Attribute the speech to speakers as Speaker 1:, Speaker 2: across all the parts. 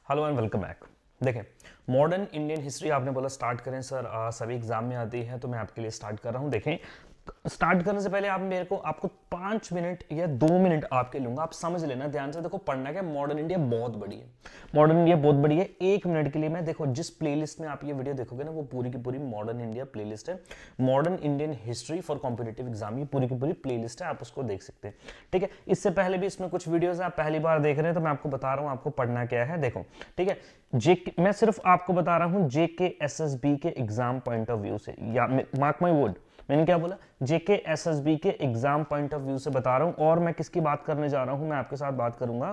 Speaker 1: Hello and welcome back. देखें, modern Indian history आपने बोला स्टार्ट करें सर, सभी एग्जाम में आती है तो मैं आपके लिए स्टार्ट कर रहा हूं। देखें, स्टार्ट करने से पहले आप मेरे को आपको 5 मिनट या 2 मिनट आपके लूंगा। आप समझ लेना ध्यान से। देखो, पढ़ना क्या, मॉडर्न इंडिया बहुत बड़ी है। मॉडर्न इंडिया बहुत बड़ी है। 1 मिनट के लिए मैं, देखो, जिस प्लेलिस्ट में आप ये वीडियो देखोगे ना, वो पूरी की पूरी मॉडर्न इंडिया प्लेलिस्ट है। Modern Indian history for competitive exam, ये पूरी की पूरी प्लेलिस्ट है, आप उसको देख सकते हैं। ठीक है, इससे पहले भी इसमें कुछ वीडियोस आप पहली बार देख रहे हैं तो मैं आपको बता रहा हूं आपको पढ़ना क्या है। देखो, ठीक है, मैं सिर्फ आपको बता रहा हूं जेके एसएसबी के एग्जाम पॉइंट ऑफ व्यू से, या मार्क माय वर्ड, मैंने क्या बोला, जेके एसएसबी के एग्जाम पॉइंट ऑफ व्यू से बता रहा हूं। और मैं किसकी बात करने जा रहा हूं, मैं आपके साथ बात करूंगा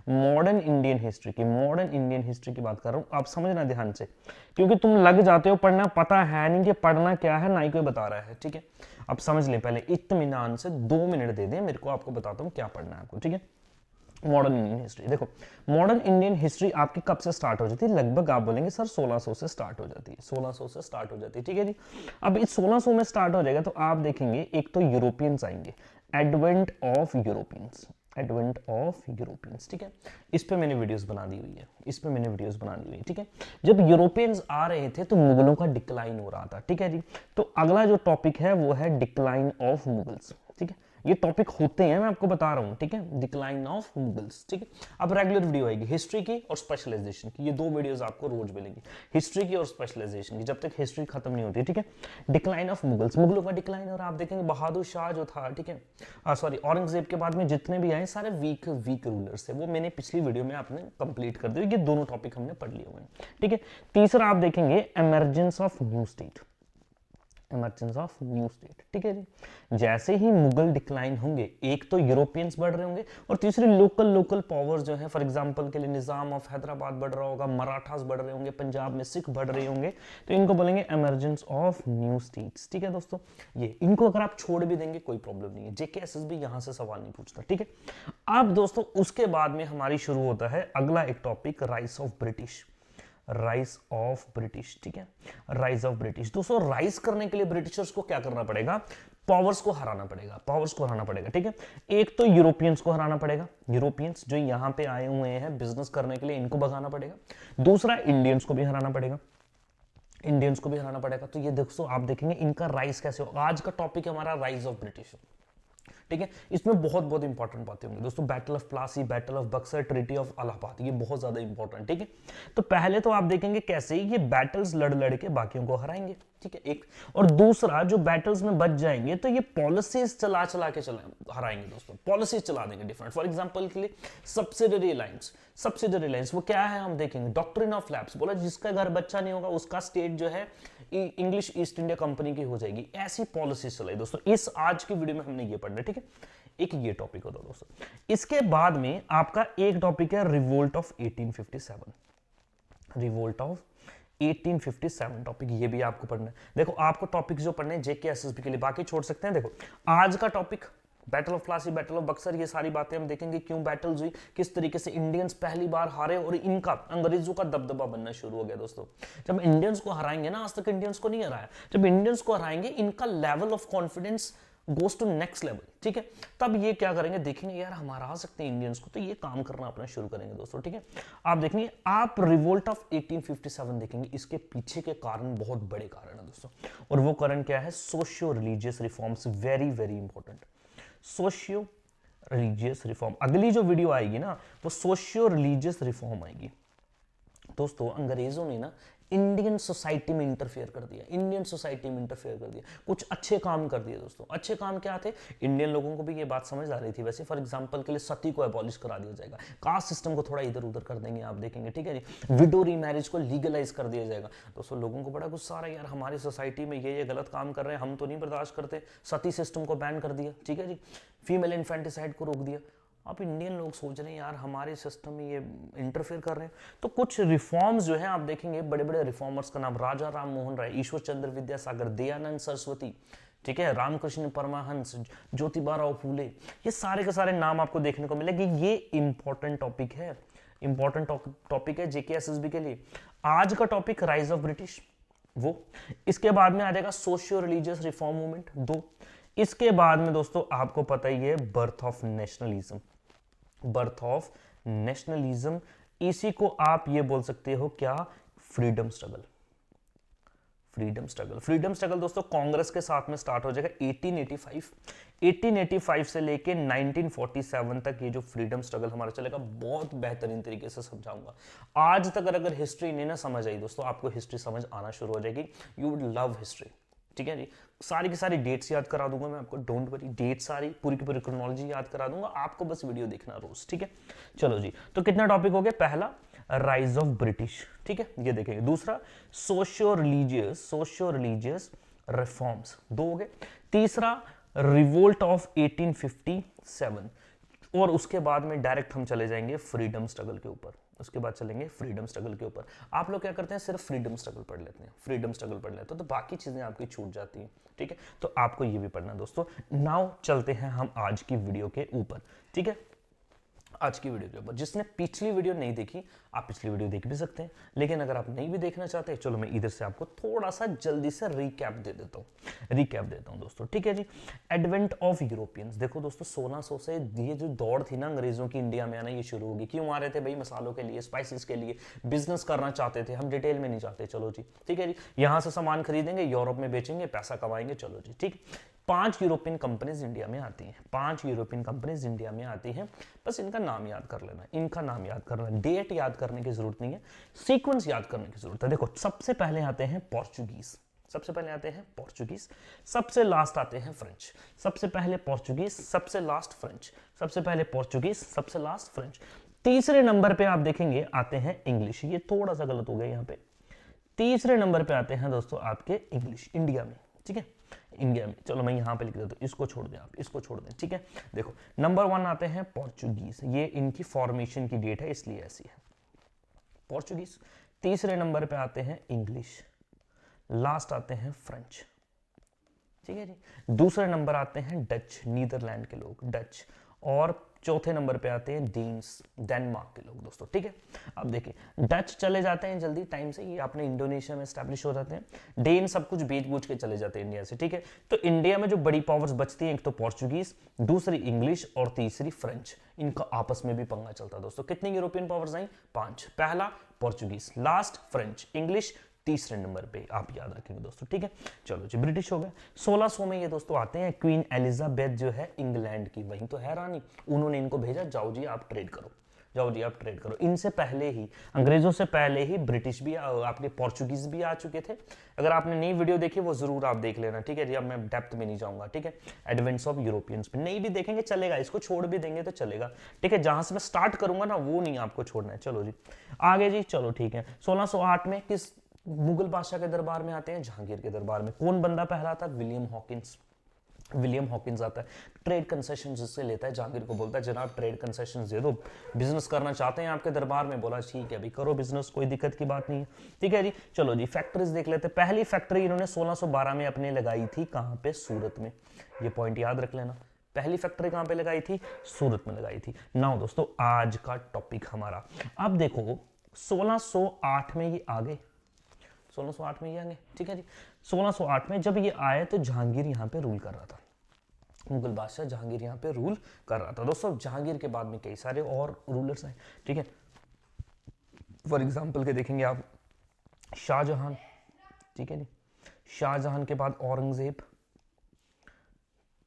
Speaker 1: मॉडर्न इंडियन हिस्ट्री की। मॉडर्न इंडियन हिस्ट्री की बात कर रहा हूं, आप समझना ध्यान से, क्योंकि तुम लग जाते हो पढ़ना, पता है नहीं कि पढ़ना क्या है, ना ही कोई बता रहा है। ठीक है, अब समझ लें, पहले इत्मीनान से 2 मिनट दे दें मेरे को, आपको बताता हूं क्या पढ़ना है आपको। ठीक है, मॉडर्न इंडियन हिस्ट्री। देखो, मॉडर्न इंडियन हिस्ट्री आपकी कब से स्टार्ट हो जाती है? लगभग आप बोलेंगे सर 1600 से स्टार्ट हो जाती है। 1600 से स्टार्ट हो जाती है। ठीक है जी, अब इस 1600 में स्टार्ट हो जाएगा तो आप देखेंगे एक तो यूरोपियंस आएंगे, advent of Europeans, advent of Europeans. ठीक है, इस पे मैंने वीडियोस बना दी हुई है, इस पे मैंने वीडियोस बना दी हुई है। ठीक है, जब यूरोपियंस आ रहे थे तो मुगलों का डिक्लाइन हो रहा था। ठीक है जी, तो अगला जो टॉपिक है वो है डिक्लाइन ऑफ मुगल्स। ठीक है, ये टॉपिक होते हैं, मैं आपको बता रहा हूं। ठीक है, डिक्लाइन ऑफ मुगल्स। ठीक है, अब रेगुलर वीडियो आएगी हिस्ट्री की और स्पेशलाइजेशन की, ये 2 वीडियोस आपको रोज मिलेंगी, हिस्ट्री की और स्पेशलाइजेशन की, जब तक हिस्ट्री खत्म नहीं होती। ठीक है, डिक्लाइन ऑफ मुगल्स, मुगलों का डिक्लाइन। और आप देखेंगे बहादुर शाह जो था, ठीक है, सॉरी, औरंगजेब के बाद में जितने भी आए सारे वीक रूलर्स थे। वो मैंने पिछली वीडियो में आपने कंप्लीट कर दिया, ये दोनों टॉपिक हमने पढ़ लिए हुए हैं। ठीक है, तीसरा आप देखेंगे emergence of new state, emergence of new state. ठीक है जी, जैसे ही मुगल डिक्लाइन होंगे, एक तो यूरोपियंस बढ़ रहे होंगे और तीसरी लोकल पावर्स जो है, फॉर एग्जांपल के लिए निजाम ऑफ हैदराबाद बढ़ रहा होगा, मराठास बढ़ रहे होंगे, पंजाब में सिख बढ़ रहे होंगे, तो इनको बोलेंगे इमरजेंस ऑफ न्यू स्टेट्स। ठीक है दोस्तों, ये इनको अगर आप छोड़ भी देंगे कोई प्रॉब्लम नहीं है, जेके एसएसबी यहां से सवाल नहीं पूछता। ठीक है, अब दोस्तों उसके बाद में हमारी शुरू होता है अगला एक topic, rice of British, rise of British. ठीक है, राइज ऑफ ब्रिटिश। दोस्तों, राइज करने के लिए ब्रिटिशर्स को क्या करना पड़ेगा? पावर्स को हराना पड़ेगा, पावर्स को हराना पड़ेगा। ठीक है, एक तो यूरोपियंस को हराना पड़ेगा, यूरोपियंस जो यहां पे आए हुए हैं बिजनेस करने के लिए, इनको भगाना पड़ेगा। दूसरा, इंडियंस को भी हराना पड़ेगा, इंडियंस को भी हराना पड़ेगा। तो ये दोस्तों आप देखेंगे इनका राइज कैसे होगा। आज का टॉपिक है हमारा राइज ऑफ ब्रिटिश। ठीक है, इसमें बहुत बहुत इंपॉर्टेंट बातें होंगी दोस्तों, battle of Plassey, battle of Buxar, treaty of Allahabad, ये बहुत ज्यादा इंपॉर्टेंट। ठीक है, तो पहले तो आप देखेंगे कैसे ये बैटल्स लड़ के बाकियों को हराएंगे। ठीक है, एक, और दूसरा जो बैटल्स में बच जाएंगे तो ये पॉलिसीज चला के हराएंगे दोस्तों, पॉलिसीज चला देंगे डिफरेंट। फॉर एग्जांपल के लिए सब्सिडरी अलायंस, सब्सिडरी अलायंस वो क्या है हम देखेंगे। डॉक्ट्रिन ऑफ लैप्स, बोला जिसका घर बच्चा नहीं होगा उसका स्टेट जो है इंग्लिश ईस्ट इंडिया कंपनी की हो जाएगी। ऐसी पॉलिसीज चलाई दोस्तों, इस आज की वीडियो में हमने ये पढ़ना है। ठीक है, एक ये टॉपिक होता दोस्तों। इसके बाद में आपका एक टॉपिक है revolt of 1857, revolt of 1857 topic, ये भी आपको पढ़ना है। देखो, आपको टॉपिक जो पढ़ने हैं जेके एसएसबी के लिए, बाकी छोड़ सकते हैं। देखो, आज का topic battle of Plassey, battle of Buxar, ये सारी बातें हम देखेंगे, क्यों बैटल्स हुई, किस तरीके से इंडियंस पहली बार हारे और इनका अंग्रेजों का दबदबा बनना शुरू हो गया दोस्तों। जब इंडियंस को हराएंगे ना, आज तक इंडियंस को नहीं हराया, जब इंडियंस को हराएंगे इनका level of confidence goes to next level. ठीक है, तब ये क्या करेंगे, देखेंगे यार हम हरा सकते हैं इंडियंस को, तो ये काम करना अपना शुरू करेंगे दोस्तों। ठीक है, आप देखेंगे, आप रिवोल्ट ऑफ 1857 देखेंगे, इसके पीछे के कारण बहुत बड़े कारण है दोस्तों, और वो कारण क्या है, socio religious reforms, very very important, socio religious reform. अगली जो वीडियो आएगी ना वो सोशियो रिलीजियस रिफॉर्म आएगी दोस्तों। अंग्रेजों ने ना इंडियन सोसाइटी में इंटरफेयर कर दिया, इंडियन सोसाइटी में इंटरफेयर कर दिया, कुछ अच्छे काम कर दिए दोस्तों। अच्छे काम क्या थे, इंडियन लोगों को भी ये बात समझ आ रही थी वैसे। फॉर एग्जांपल के लिए सती को एबॉलिश करा दिया जाएगा, कास्ट सिस्टम को थोड़ा इधर उधर कर देंगे, आप देखेंगे। ठीक है जी, विडो रीमैरिज को लीगलाइज कर दिया जाएगा दोस्तों। लोगों को बड़ा गुस्सा आ रहा है, यार हमारी सोसाइटी में ये गलत काम कर रहे हैं, हम तो नहीं बर्दाश्त करते। सती सिस्टम को बैन कर दिया। ठीक है जी, फीमेल इन्फेंटिसाइड को रोक दिया। अब इंडियन लोग सोच रहे हैं यार हमारे सिस्टम में ये इंटरफेयर कर रहे हैं, तो कुछ रिफॉर्म्स जो है आप देखेंगे, बड़े बड़े रिफॉर्मर्स का नाम राजा राम मोहन राय, ईश्वर चंद्र विद्यासागर, दयानंद सरस्वती, ठीक है, रामकृष्ण परमहंस, ज्योतिबा राव फूले, ये सारे के सारे नाम आपको देखने को मिलेंगे। ये इंपॉर्टेंट टॉपिक है, इंपॉर्टेंट टॉपिक है जेके एसएसबी के लिए। आज का टॉपिक राइज ऑफ ब्रिटिश, वो इसके बाद में आ जाएगा सोशियो रिलीजियस रिफॉर्म मूवमेंट 2। इसके बाद में दोस्तों आपको पता ही है birth of nationalism, birth of nationalism इसी को आप ये बोल सकते हो क्या, freedom struggle. Freedom struggle, freedom struggle दोस्तों कांग्रेस के साथ में स्टार्ट हो जाएगा 1885 से लेके 1947 तक। ये जो फ्रीडम स्ट्रगल हमारा चलेगा, बहुत बेहतरीन तरीके से समझाऊंगा। आज तक अगर हिस्ट्री नहीं ना समझ आई दोस्तों, आपको हिस्ट्री समझ आना शुरू हो जाएगी। यू वुड लव हिस्ट्री, ठीक है जी। सारी की सारी डेट्स याद करा दूंगा मैं आपको, डोंट वरी, डेट सारी पूरी की पूरी क्रोनोलॉजी याद करा दूंगा आपको, बस वीडियो देखना रोज, ठीक है। चलो जी, तो कितना टॉपिक हो गया, पहला राइज ऑफ ब्रिटिश, ठीक है, ये देखेंगे। दूसरा सोशियो रिलीजियस रिफॉर्म्स, 2 हो गए। तीसरा रिवोल्ट ऑफ 1857, और उसके बाद में डायरेक्ट हम चले जाएंगे फ्रीडम स्ट्रगल के ऊपर। उसके बाद चलेंगे फ्रीडम स्ट्रगल के ऊपर। आप लोग क्या करते हैं, सिर्फ फ्रीडम स्ट्रगल पढ़ लेते हैं, फ्रीडम स्ट्रगल पढ़ लेते हैं, तो बाकी चीजें आपकी छूट जाती हैं, ठीक है। तो आपको ये भी पढ़ना दोस्तों। नाउ चलते हैं हम आज की वीडियो के ऊपर, ठीक है। आज की वीडियो के ऊपर, जिसने पिछली वीडियो नहीं देखी, आप पिछली वीडियो देख भी सकते हैं, लेकिन अगर आप नहीं भी देखना चाहते, चलो मैं इधर से आपको थोड़ा सा जल्दी से रिकैप दे देता हूं दोस्तों, ठीक है जी। एडवेंट ऑफ यूरोपियंस, देखो दोस्तों 1600 से ये जो दौड़ थी ना अंग्रेजों की इंडिया में आना, ये शुरू होगी। क्यों आ रहे थे भाई, मसालों के लिए, स्पाइसेस के लिए, बिजनेस करना चाहते थे। हम डिटेल में नहीं चाहते, चलो जी, ठीक है जी। यहां से सामान खरीदेंगे, यूरोप में बेचेंगे, पैसा कमाएंगे, चलो जी, ठीक। 5 यूरोपियन कंपनीज इंडिया में आती हैं, 5 यूरोपियन कंपनीज इंडिया में आती हैं। बस इनका नाम याद कर लेना, इनका नाम याद कर लेना, डेट याद करने की जरूरत नहीं है, सीक्वेंस याद करने की जरूरत है। देखो सबसे पहले आते हैं पोर्चुगीज, सबसे पहले आते हैं पोर्चुगीज, सबसे लास्ट आते हैं फ्रेंच। सबसे पहले पोर्चुगीज, सबसे लास्ट फ्रेंच, सबसे पहले पोर्चुगीज, सबसे लास्ट फ्रेंच। तीसरे नंबर पे आप देखेंगे आते हैं इंग्लिश, ये थोड़ा सा गलत हो गया यहाँ पे। तीसरे नंबर पे आते हैं दोस्तों आपके इंग्लिश, इंडिया में, ठीक है, इंडिया में। चलो मैं यहां पे लिख देता हूं, इसको छोड़ दें, आप इसको छोड़ दें, ठीक है। देखो नंबर 1 आते हैं पोर्चुगीज, ये इनकी फॉर्मेशन की डेट है इसलिए ऐसी है, पोर्चुगीज। तीसरे नंबर पे आते हैं इंग्लिश, लास्ट आते हैं फ्रेंच, ठीक है जी। दूसरे नंबर आते हैं डच, नीदरलैंड के लोग, डच। और चौथे नंबर पे आते हैं डेन्स, डेनमार्क के लोग दोस्तों, ठीक है। अब देखिए डच चले जाते हैं जल्दी टाइम से, ये अपने इंडोनेशिया में एस्टैब्लिश हो जाते हैं। डेन सब कुछ बेच बूझ के चले जाते हैं इंडिया से, ठीक है। तो इंडिया में जो बड़ी पावर्स बचती हैं, एक तो पोर्चुगीज, दूसरी इंग्लिश और तीसरी फ्रेंच। इनका आपस में भी पंगा चलता है दोस्तों। कितनी यूरोपियन पावर्स आई, 5। पहला पोर्चुगीज, लास्ट फ्रेंच, इंग्लिश तीसरे नंबर पे, आप याद रखेंगे दोस्तों, ठीक है। चलो जी, ब्रिटिश हो गए। 1600 में ये दोस्तों आते हैं, क्वीन एलिजाबेथ जो है इंग्लैंड की, वही तो है रानी, उन्होंने इनको भेजा, जाओ जी आप ट्रेड करो, जाओ जी आप ट्रेड करो। इनसे पहले ही, अंग्रेजों से पहले ही ब्रिटिश भी, आपके पोर्चुगीज भी आ चुके थे। अगर आपने नई वीडियो देखी वो जरूर आप देख लेना, ठीक है जी। अब मैं डेप्थ में नहीं जाऊंगा, ठीक है। एडवेंट्स ऑफ यूरोपियंस पे नहीं भी देखेंगे चलेगा, इसको छोड़ भी देंगे तो चलेगा, ठीक है। जहां से मैं स्टार्ट करूंगा ना वो नहीं आपको छोड़ना है। चलो जी आगे जी, चलो ठीक है। 1608 में किस मुगल बादशाह के दरबार में आते हैं, जहांगीर के दरबार में। कौन बंदा पहला था, विलियम हॉकिंस, विलियम हॉकिंस आता है। ट्रेड कंसेशन जिससे लेता है, जहांगीर को बोलता है जनाब ट्रेड कंसेशन दे दो, बिजनेस करना चाहते हैं आपके दरबार में। बोला ठीक है अभी करो बिजनेस, कोई दिक्कत की बात नहीं है, ठीक है जी। चलो जी फैक्ट्रीज देख लेते हैं। पहली फैक्ट्री इन्होंने 1612 में अपने लगाई थी, कहां पे, सूरत में। ये पॉइंट याद रख लेना, पहली फैक्ट्री कहां पे लगाई थी, सूरत में लगाई थी। नाउ दोस्तों आज का टॉपिक हमारा, अब देखो 1608 में ये आ गए, 1608 में ये आएंगे, ठीक है जी। 1608 में जब ये आए तो जहांगीर यहाँ पे रूल कर रहा था, मुगल बादशाह जहांगीर यहाँ पे रूल कर रहा था दोस्तों। जहांगीर के बाद में कई सारे और रूलर्स आए, ठीक है। फॉर एग्जांपल के देखेंगे आप शाहजहां, ठीक है जी। शाहजहां के बाद औरंगजेब,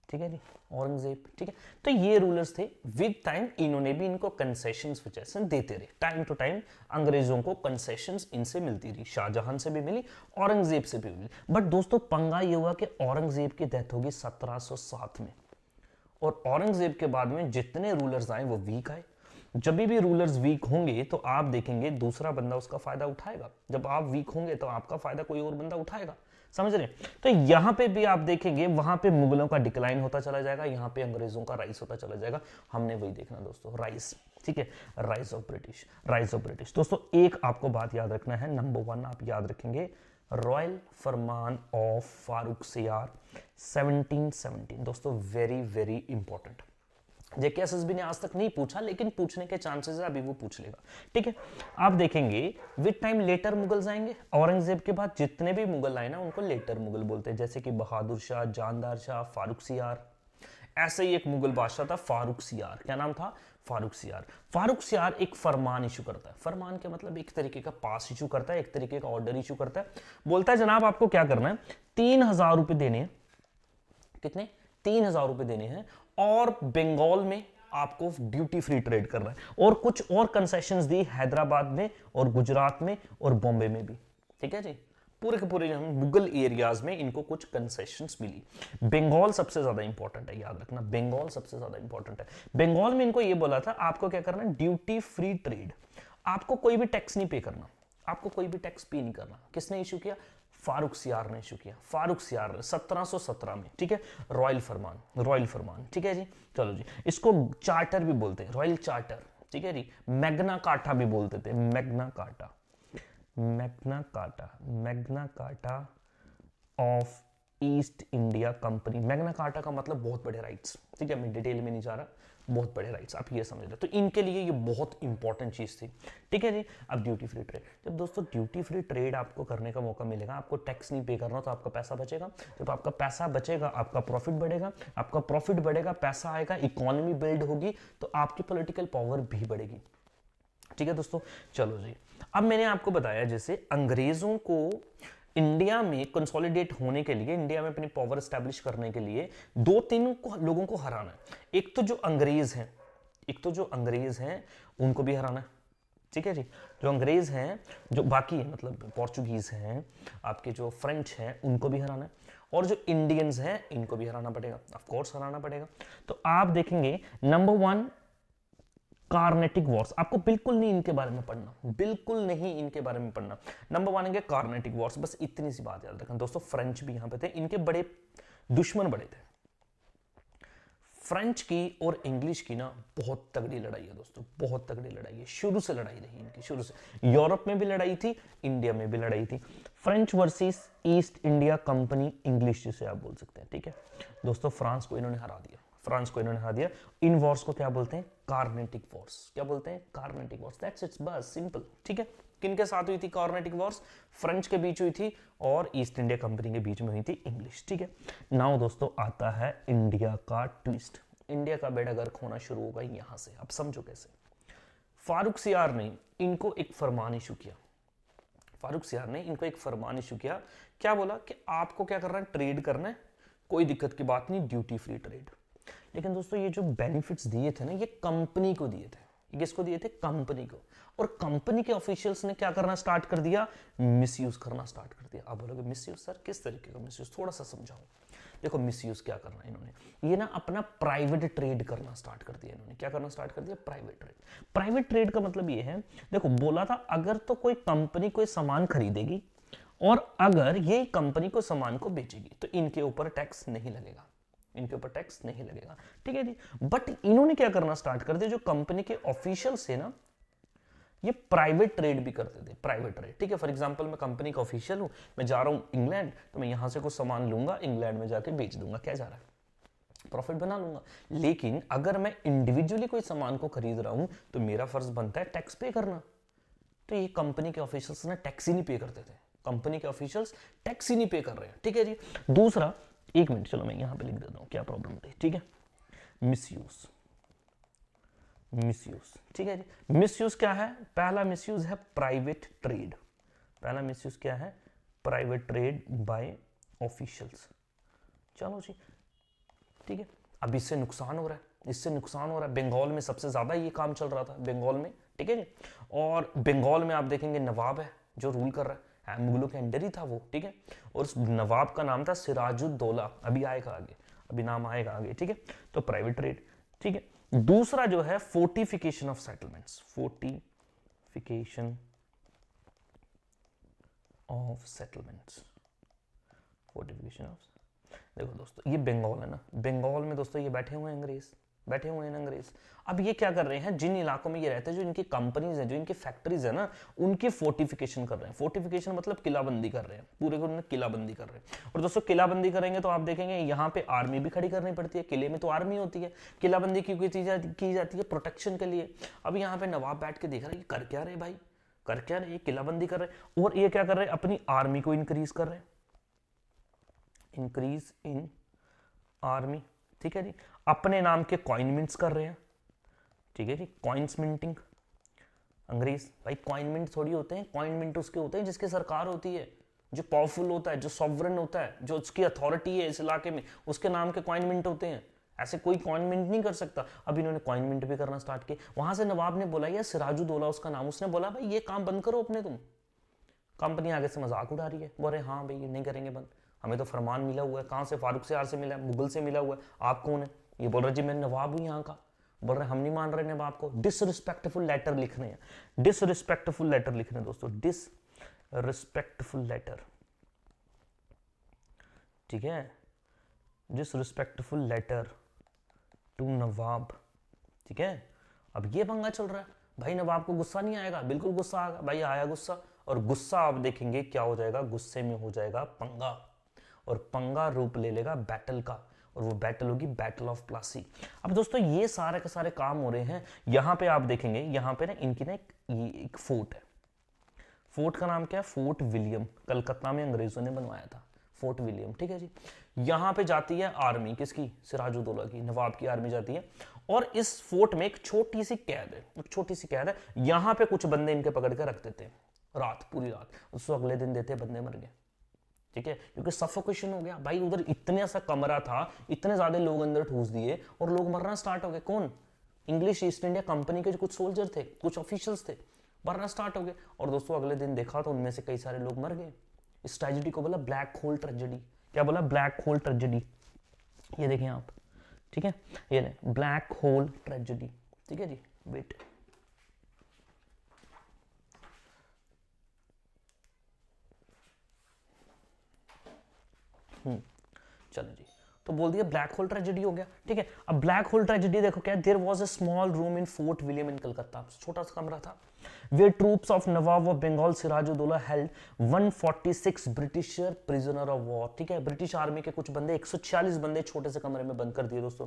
Speaker 1: ठीक है जी, औरंगजेब, ठीक है। तो ये रूलर्स थे। विद टाइम इन्होंने भी इनको कंसेशंस वजह देते रहे, टाइम टू टाइम अंग्रेजों को कंसेशंस इनसे मिलती रही, शाहजहां से भी मिली, औरंगजेब से भी मिली। बट दोस्तों पंगा ये हुआ कि औरंगजेब की डेथ होगी 1707 में, और औरंगजेब के बाद में जितने रूलर्स आए वो वीक आए। जब भी रूलर्स वीक होंगे तो आप देखेंगे दूसरा बंदा उसका फायदा उठाएगा। जब आप वीक होंगे तो आपका फायदा कोई और बंदा उठाएगा, समझ रहे। तो यहां पे भी आप देखेंगे वहां पे मुगलों का डिक्लाइन होता चला जाएगा, यहां पे अंग्रेजों का राइज होता चला जाएगा। हमने वही देखना दोस्तों, राइज, ठीक है। Rise of British, rise of British. दोस्तों एक आपको बात याद रखना है, नंबर 1 आप याद रखेंगे, रॉयल फरमान ऑफ फारुखसियार 1717। दोस्तों वेरी वेरी इंपॉर्टेंट, जेकेएसएसबी ने आज तक नहीं पूछा लेकिन पूछने के चांसेस है, अभी वो पूछ लेगा, ठीक है। आप देखेंगे विद टाइम लेटर मुगल्स आएंगे, औरंगजेब के बाद जितने भी मुगल आए ना उनको लेटर मुगल बोलते हैं, जैसे कि बहादुर शाह, जानदार शाह, फारुखसियार। ऐसे ही एक मुगल बादशाह था फारुखसियार, क्या नाम था, फारूक सियार। फारूक सियार एक फरमान इशू करता है। फरमान के मतलब एक तरीके का पास इशू करता है, एक तरीके का ऑर्डर इशू करता है। बोलता है जनाब आपको क्या करना है, 3,000 रुपए देने हैं। कितने? 3,000 रुपए देने हैं, और बंगाल में आपको ड्यूटी फ्री ट्रेड करना है, और कुछ और कंसेशंस दी हैदराबाद में और गुजरात में और बॉम्बे में भी। ठीक है जी, पूरे के पूरे मुगल एरियाज में इनको कुछ कंसेशंस मिली। बंगाल सबसे ज्यादा इंपॉर्टेंट है, याद रखना, बंगाल सबसे ज्यादा इंपॉर्टेंट है। बंगाल में इनको ये बोला था आपको क्या करना है, ड्यूटी फ्री ट्रेड, आपको कोई भी टैक्स नहीं पे करना, आपको कोई भी टैक्स पे नहीं करना। किसने इशू किया? फारूक सियार ने इशू किया। फारूक सियार ने 1717 में, ठीक है, रॉयल फरमान, रॉयल फरमान, ठीक है जी। चलो जी, इसको चार्टर भी बोलते हैं, रॉयल चार्टर, ठीक है जी। मैग्ना कार्टा भी बोलते थे, Magna carta, Magna carta, Magna carta of east India company. Magna carta का मतलब बहुत बड़े राइट्स, ठीक है, मैं डिटेल में नहीं जा रहा, बहुत बड़े राइट्स, आप ये समझ रहे। तो इनके लिए ये बहुत इंपॉर्टेंट चीज थी, ठीक है जी। अब ड्यूटी फ्री ट्रेड, जब दोस्तों ड्यूटी फ्री ट्रेड आपको करने का मौका मिलेगा, आपको टैक्स नहीं पे करना, तो आपका पैसा बचेगा। जब आपका पैसा बचेगा आपका प्रॉफिट बढ़ेगा, आपका प्रॉफिट बढ़ेगा, पैसा आएगा, इकोनॉमी बिल्ड होगी, तो आपकी पॉलिटिकल पावर भी बढ़ेगी। ठीक है दोस्तों, चलो जी। अब मैंने आपको बताया जैसे अंग्रेजों को इंडिया में कंसोलिडेट होने के लिए, इंडिया में अपनी पावर स्टैब्लिश करने के लिए 2-3 लोगों को हराना है। एक तो जो अंग्रेज हैं, एक तो जो अंग्रेज हैं उनको भी हराना है, ठीक है जी। जो अंग्रेज हैं, जो बाकी है, मतलब पोर्चुगीज हैं, आपके जो फ्रेंच हैं, उनको भी हराना है, और जो इंडियंस हैं इनको भी हराना पड़ेगा, ऑफ कोर्स हराना पड़ेगा। तो आप देखेंगे नंबर 1 कार्नेटिक वॉर्स, आपको बिल्कुल नहीं इनके बारे में पढ़ना, बिल्कुल नहीं इनके बारे में पढ़ना। नंबर 1 है कार्नेटिक वॉर्स, बस इतनी सी बात याद रखना दोस्तों। फ्रेंच भी यहां पे थे, इनके बड़े दुश्मन बड़े थे। फ्रेंच की और इंग्लिश की ना बहुत तगड़ी लड़ाई है दोस्तों, बहुत तगड़ी लड़ाई है, शुरू से लड़ाई रही इनकी, शुरू से। यूरोप में भी लड़ाई थी, इंडिया में भी लड़ाई थी। French versus east India company, English जिसे आप बोल सकते हैं, ठीक है दोस्तों। फ्रांस को इन्होंने हरा दिया, फ्रांस को इन्होंने हरा दिया। इन वॉर्स को क्या बोलते हैं? कार्नेटिक वॉर्स। क्या बोलते हैं? कार्नेटिक वॉर्स। दैट्स इट्स, बस सिंपल, ठीक है। किनके साथ हुई थी कार्नेटिक वॉर्स? फ्रेंच के बीच हुई थी और ईस्ट इंडिया कंपनी के बीच में हुई थी इंग्लिश, ठीक है। नाउ दोस्तों आता है इंडिया का ट्विस्ट। इंडिया का बेड़ा गर्क होना शुरू होगा यहां से, अब समझो कैसे। फारूक सियार ने इनको एक फरमान इशू किया, फारूक सियार ने इनको एक फरमान इशू किया। क्या बोला कि आपको क्या करना है? ट्रेड करना है, कोई दिक्कत की बात नहीं, ड्यूटी फ्री ट्रेड। लेकिन दोस्तों ये जो बेनिफिट्स दिए थे ना, ये कंपनी को दिए थे। ये किसको दिए थे? कंपनी को। और कंपनी के ऑफिशियल्स ने क्या करना स्टार्ट कर दिया? मिसयूज करना स्टार्ट कर दिया। आप बोलोगे मिसयूज सर, किस तरीके का मिसयूज? थोड़ा सा समझाओ। देखो मिसयूज क्या करना इन्होंने, ये ना अपना प्राइवेट ट्रेड करना स्टार्ट कर दिया इन्होंने। क्या करना स्टार्ट कर दिया? Private trade. प्राइवेट ट्रेड का मतलब ये है, देखो बोला था अगर तो कोई कंपनी कोई सामान खरीदेगी और अगर ये कंपनी को सामान को बेचेगी तो इनके ऊपर टैक्स नहीं लगेगा, इनके ऊपर टैक्स नहीं लगेगा, ठीक है जी। बट इन्होंने क्या करना स्टार्ट कर दिया, जो कंपनी के ऑफिशियल्स है ना, ये प्राइवेट ट्रेड भी करते थे, प्राइवेट ट्रेड, ठीक है। फॉर एग्जांपल मैं कंपनी का ऑफिशियल हूं, मैं जा रहा हूं इंग्लैंड, तो मैं यहां से कुछ सामान लूंगा, इंग्लैंड में जाके बेच दूंगा, क्या जा रहा है? प्रॉफिट बना लूंगा। लेकिन अगर मैं इंडिविजुअली कोई सामान को खरीद रहा हूं तो मेरा फर्ज बनता है टैक्स पे करना। तो ये कंपनी के ऑफिशियल्स ना टैक्स ही नहीं पे करते थे, कंपनी के ऑफिशियल्स टैक्स ही नहीं पे कर रहे हैं, ठीक है जी। दूसरा, एक मिनट चलो मैं यहां पे लिख देता हूं क्या प्रॉब्लम थी, ठीक है। मिसयूज, मिसयूज, ठीक है जी। मिसयूज क्या है? पहला मिसयूज है प्राइवेट ट्रेड। पहला मिसयूज क्या है? Private trade by officials. चलो जी, ठीक है। अब इससे नुकसान हो रहा है, इससे नुकसान हो रहा है। बंगाल में सबसे ज्यादा ये काम चल रहा था, बंगाल में, ठीक है जी। और बंगाल में आप देखेंगे नवाब है जो रूल कर रहा है, मुगलों के अंडर ही था वो, ठीक है। और उस नवाब का नाम था सिराजुद्दौला, अभी आएगा आगे, अभी नाम आएगा आगे, ठीक है। तो प्राइवेट ट्रेड, ठीक है। दूसरा जो है fortification of settlements, fortification of settlements, fortification of. देखो दोस्तों ये बंगाल है ना, बंगाल में दोस्तों ये बैठे हुए हैं अंग्रेज, बैठे हुए हैं अंग्रेज। अब ये क्या कर रहे हैं, जिन इलाकों में ये रहते हैं, जो इनकी कंपनीज हैं, जो इनकी फैक्ट्रीज है ना, उनकी फोर्टिफिकेशन कर रहे हैं। फोर्टिफिकेशन मतलब किलाबंदी कर रहे हैं, पूरे को किलाबंदी कर रहे हैं। और दोस्तों किलाबंदी करेंगे तो आप देखेंगे यहाँ पे आर्मी भी खड़ी करनी पड़ती है, किले में तो आर्मी होती है। किलाबंदी क्यों की जाती है? प्रोटेक्शन के लिए। अब यहाँ पे नवाब बैठ के देख रहे हैं कर क्या रहे भाई, कर क्या रहे, किलाबंदी कर रहे। और ये क्या कर रहे हैं? अपनी आर्मी को इंक्रीज कर रहे हैं, इंक्रीज इन आर्मी, ठीक है जी। अपने नाम के कॉइन मिंट्स कर रहे हैं, ठीक है जी। कॉइन्स मिंटिंग, अंग्रेज भाई कॉइन मिंट थोड़ी होते हैं, कॉइन मिंट उसके होते हैं जिसकी सरकार होती है, जो पावरफुल होता है, जो सॉवरन होता है, जो उसकी अथॉरिटी है इस इलाके में, उसके नाम के कॉइन मिंट होते हैं। ऐसे कोई कॉइन मिंट नहीं कर सकता। अब इन्होंने कॉइन मिंट भी करना स्टार्ट किया। वहां से नवाब ने बोला, यार सिराजुद्दौला उसका नाम, उसने बोला भाई ये काम बंद करो अपने तुम। कंपनी आगे से मजाक उड़ा रही है, बोल रहे हाँ भाई ये नहीं करेंगे बंद, हमें तो फरमान मिला हुआ है। कहाँ से? फारूक सियार से मिला है, मुगल से मिला हुआ है। आप कौन है? ये बोल रहे जी मैं नवाब हूँ यहाँ का। बोल रहे हम नहीं मान रहे नवाब को। डिसरिस्पेक्टफुल लेटर लिख रहे हैं, डिसरिस्पेक्टफुल लेटर लिख रहे हैं दोस्तों, डिसरिस्पेक्टफुल लेटर, ठीक है, डिसरिस्पेक्टफुल लेटर टू नवाब, ठीक है। अब ये पंगा चल रहा है भाई, नवाब को गुस्सा नहीं आएगा? बिल्कुल गुस्सा आएगा भाई, आया गुस्सा। और गुस्सा आप देखेंगे क्या हो जाएगा, गुस्से में हो जाएगा पंगा, और पंगा रूप ले लेगा बैटल का, और वो बैटल होगी बैटल ऑफ प्लासी। अब दोस्तों ये सारे के सारे काम हो रहे हैं। यहां पे आप देखेंगे, यहां पे ना इनकी ना एक फोर्ट है। फोर्ट का नाम क्या है? फोर्ट विलियम, कलकत्ता में अंग्रेजों ने बनवाया था फोर्ट विलियम, ठीक है जी। यहां पे जाती है आर्मी, किसकी? सिराजुद्दौला की, नवाब की आर्मी जाती है। और इस फोर्ट में एक छोटी सी कैद है, एक छोटी सी कैद है। यहां पे कुछ बंदे इनके पकड़ के रख देते हैं रात, पूरी रात। उसको अगले दिन देते बंदे मर गए, ठीक है, क्योंकि सफोकेशन हो गया भाई। उधर इतने सा कमरा था, इतने ज्यादा लोग अंदर ठूस दिए और लोग मरना स्टार्ट हो गए। कौन? इंग्लिश ईस्ट इंडिया कंपनी के जो कुछ सोल्जर थे, कुछ ऑफिशियल्स थे, मरना स्टार्ट हो गए। और दोस्तों अगले दिन देखा तो उनमें से कई सारे लोग मर गए। इस ट्रेजेडी को बोला ब्लैक होल ट्रेजेडी। क्या बोला? Black hole tragedy. ये देखें आप, ठीक है, ये ब्लैक होल ट्रेजेडी, ठीक है जी। वेट, चलो जी, तो बोल दिया ब्लैक होल ट्रेजेडी हो गया, ठीक है। अब ब्लैक होल ट्रेजेडी देखो क्या, there was a small room in Fort William in Calcutta, छोटा सा कमरा था, where troops of nawab of Bengal Sirajuddaulah held 146 Britisher prisoner of war, ठीक है। ब्रिटिश आर्मी के कुछ बंदे, 146 बंदे छोटे से कमरे में बंद कर दिए दोस्तों।